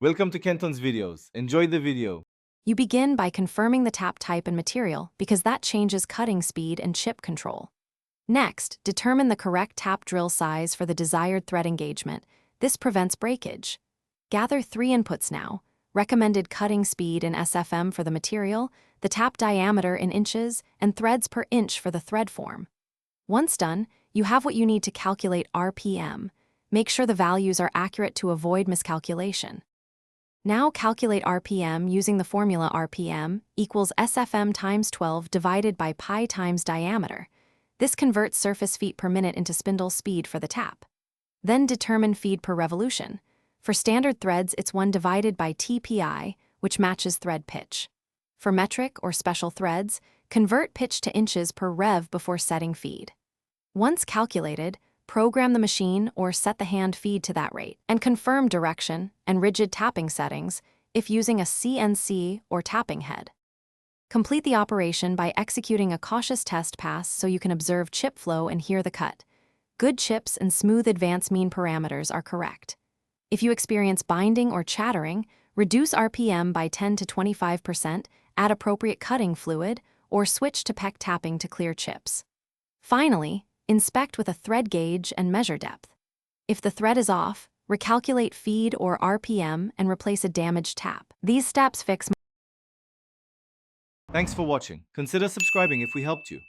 Welcome to Kenton's videos. Enjoy the video. You begin by confirming the tap type and material because that changes cutting speed and chip control. Next, determine the correct tap drill size for the desired thread engagement. This prevents breakage. Gather 3 inputs now: recommended cutting speed in SFM for the material, the tap diameter in inches, and threads per inch for the thread form. Once done, you have what you need to calculate RPM. Make sure the values are accurate to avoid miscalculation. Now calculate RPM using the formula RPM equals SFM times 12 divided by pi times diameter. This converts surface feet per minute into spindle speed for the tap. Then determine feed per revolution. For standard threads, it's 1 divided by TPI, which matches thread pitch. For metric or special threads, convert pitch to inches per rev before setting feed. Once calculated, program the machine or set the hand feed to that rate, and confirm direction and rigid tapping settings if using a CNC or tapping head. Complete the operation by executing a cautious test pass so you can observe chip flow and hear the cut. Good chips and smooth advance mean parameters are correct. If you experience binding or chattering, reduce RPM by 10 to 25%, add appropriate cutting fluid, or switch to PEC tapping to clear chips. Finally, inspect with a thread gauge and measure depth. If the thread is off, recalculate feed or RPM and replace a damaged tap. These steps fix. Thanks for watching. Consider subscribing if we helped you.